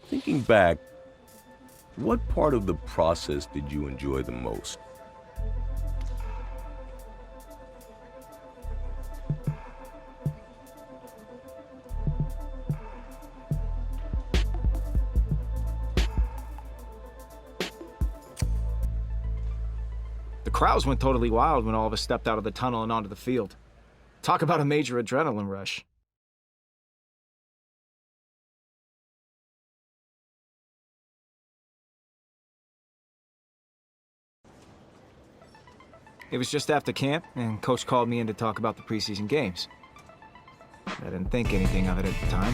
Thinking back, what part of the process did you enjoy the most? The crowds went totally wild when all of us stepped out of the tunnel and onto the field. Talk about a major adrenaline rush. It was just after camp, and Coach called me in to talk about the preseason games. I didn't think anything of it at the time.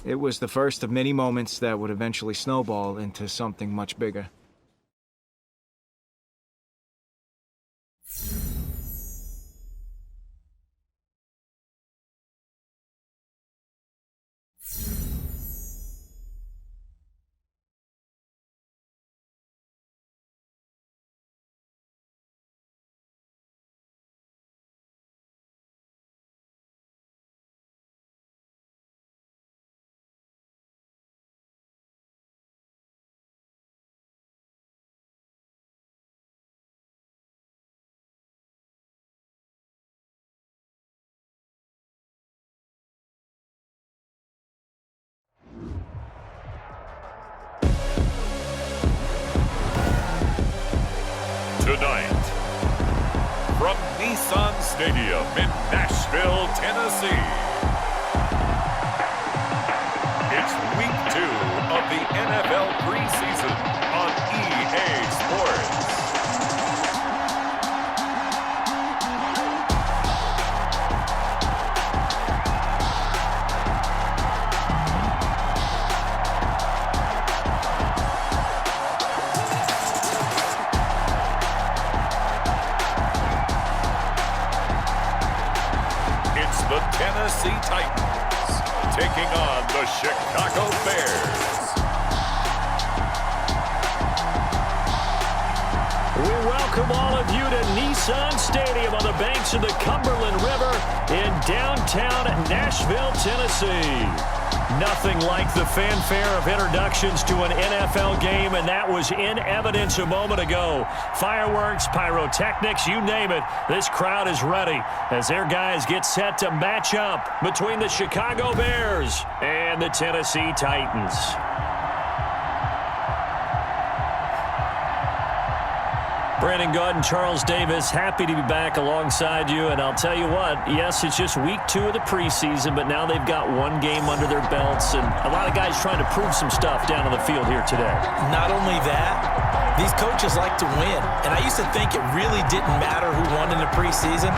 It was the first of many moments that would eventually snowball into something much bigger. Tonight, from Nissan Stadium in Nashville, Tennessee, it's Week 2 of the NFL preseason on EA Sports. The Tennessee Titans taking on the Chicago Bears. We welcome all of you to Nissan Stadium on the banks of the Cumberland River in downtown Nashville, Tennessee. Nothing like the fanfare of introductions to an NFL game, and that was in evidence a moment ago. Fireworks, pyrotechnics, you name it. This crowd is ready as their guys get set to match up between the Chicago Bears and the Tennessee Titans. Brandon Gaud and Charles Davis, happy to be back alongside you. And I'll tell you what, yes, it's just week 2 of the preseason, but now they've got one game under their belts, and a lot of guys trying to prove some stuff down on the field here today. Not only that, These coaches like to win, and I used to think it really didn't matter who won in the preseason.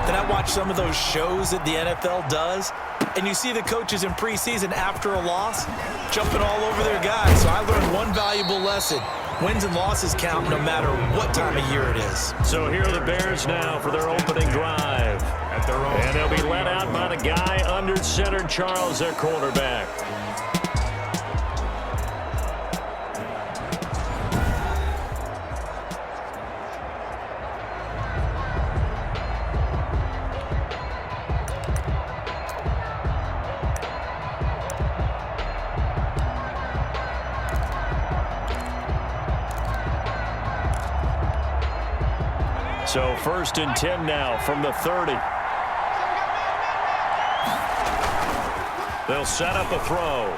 Then I watched some of those shows that the NFL does, and you see the coaches in preseason after a loss jumping all over their guys. So I learned one valuable lesson. Wins and losses count no matter what time of year it is. So here are the Bears now for their opening drive. And they'll be led out by the guy under center, Charles, their quarterback. So 1st and 10 now from the 30. They'll set up a throw.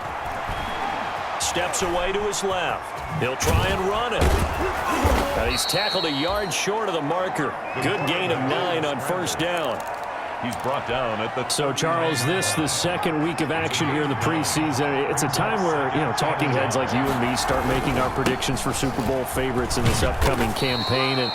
Steps away to his left. He'll try and run it. He's tackled a yard short of the marker. Good gain of 9 on 1st down. He's brought down at the... So, Charles, this the second week of action here in the preseason. It's a time where, talking heads like you and me start making our predictions for Super Bowl favorites in this upcoming campaign. And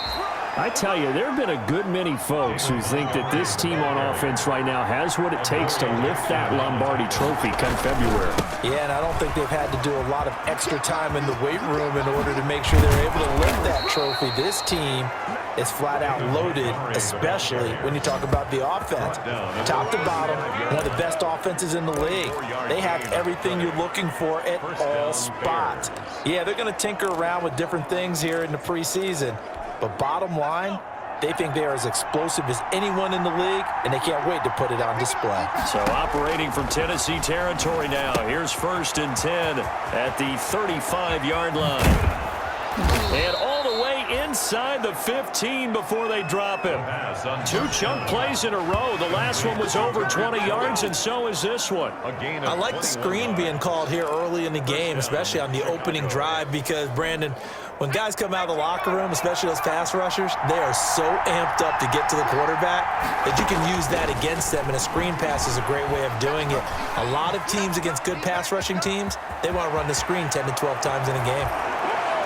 I tell you, there have been a good many folks who think that this team on offense right now has what it takes to lift that Lombardi trophy come February. Yeah, and I don't think they've had to do a lot of extra time in the weight room in order to make sure they're able to lift that trophy. This team is flat out loaded, especially when you talk about the offense. Top to bottom, one of the best offenses in the league. They have everything you're looking for at all spots. Yeah, they're going to tinker around with different things here in the preseason. But bottom line, they think they are as explosive as anyone in the league, and they can't wait to put it on display. So operating from Tennessee territory now. Here's 1st and 10 at the 35-yard line. And all the way inside the 15 before they drop him. 2 chunk plays in a row. The last one was over 20 yards, and so is this one. I like the screen being called here early in the game, especially on the opening drive, because, Brandon, when guys come out of the locker room, especially those pass rushers, they are so amped up to get to the quarterback that you can use that against them, and a screen pass is a great way of doing it. A lot of teams against good pass rushing teams, they want to run the screen 10 to 12 times in a game.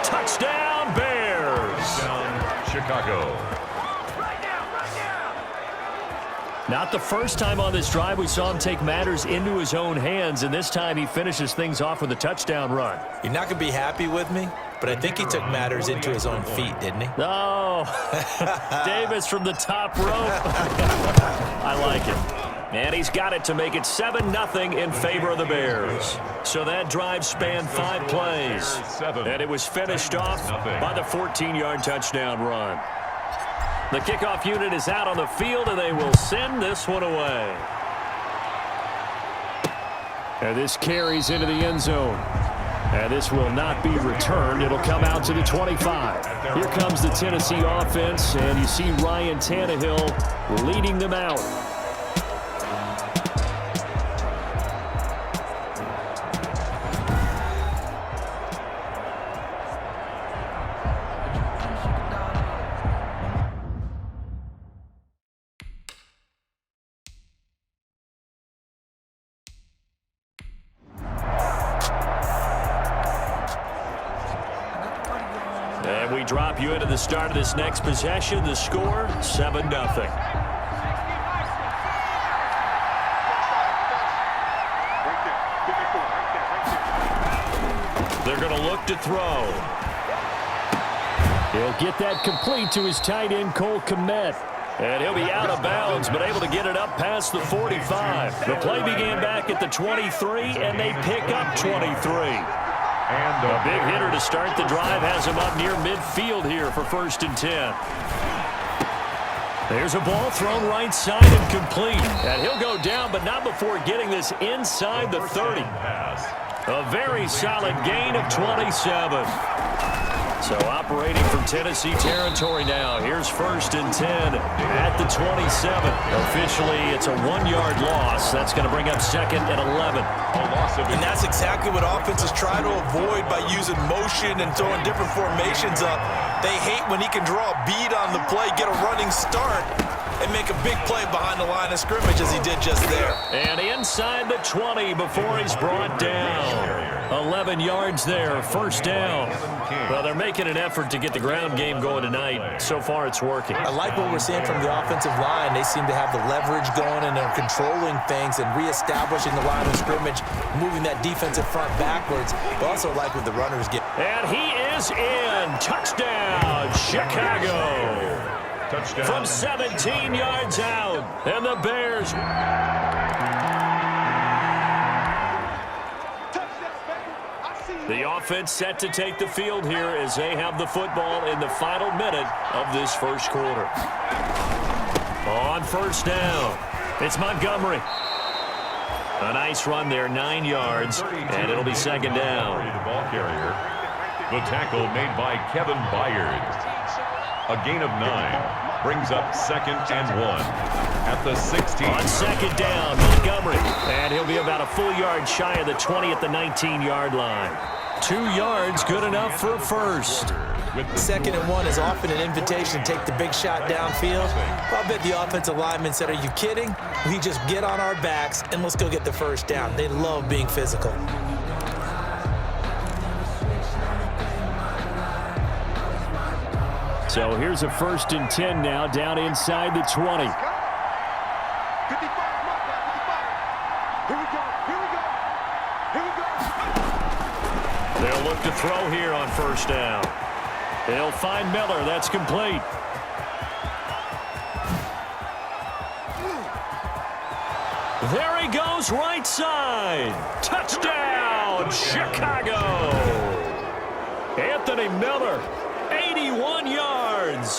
Touchdown, Bears! Touchdown, Chicago. Not the first time on this drive we saw him take matters into his own hands, and this time he finishes things off with a touchdown run. You're not going to be happy with me, but I think he took matters into his own feet, didn't he? Oh, Davis from the top rope. I like it. And he's got it to make it 7-0 in favor of the Bears. So that drive spanned 5 plays. And it was finished off by the 14-yard touchdown run. The kickoff unit is out on the field, and they will send this one away. And this carries into the end zone. And this will not be returned. It'll come out to the 25. Here comes the Tennessee offense, and you see Ryan Tannehill leading them out. And we drop you into the start of this next possession. The score, 7-0. They're going to look to throw. He'll get that complete to his tight end, Cole Kmet. And he'll be out of bounds, but able to get it up past the 45. The play began back at the 23, and they pick up 23. And a big hitter to start the drive has him up near midfield here for 1st and 10. There's a ball thrown right side and complete. And he'll go down, but not before getting this inside the 30. A very solid gain of 27. So operating from Tennessee territory now. Here's 1st and 10 at the 27. Officially, it's a 1-yard loss. That's going to bring up 2nd and 11. And that's exactly what offenses try to avoid by using motion and throwing different formations up. They hate when he can draw a bead on the play, get a running start, and make a big play behind the line of scrimmage as he did just there. And inside the 20 before he's brought down. 11 yards there, first down. Well, they're making an effort to get the ground game going tonight. So far, it's working. I like what we're seeing from the offensive line. They seem to have the leverage going, and they're controlling things and reestablishing the line of scrimmage, moving that defensive front backwards. But also like what the runners get. And he is in. Touchdown, Chicago. Touchdown. From 17 yards out. And the Bears. The offense set to take the field here as they have the football in the final minute of this first quarter. On first down, it's Montgomery. A nice run there, 9 yards, and it'll be second down. The ball carrier. The tackle made by Kevin Byard. A gain of 9 brings up 2nd and 1 at the 16. On second down, Montgomery, and he'll be about a full yard shy of the 20 at the 19-yard line. 2 yards, good enough for a first. 2nd and 1 is often an invitation to take the big shot downfield. I'll bet the offensive lineman said, "Are you kidding? We just get on our backs and let's go get the first down." They love being physical. So here's a 1st and 10 now, down inside the 20. They'll look to throw here on first down. They'll find Miller. That's complete. There he goes, right side. Touchdown, Chicago. Anthony Miller, 81 yards.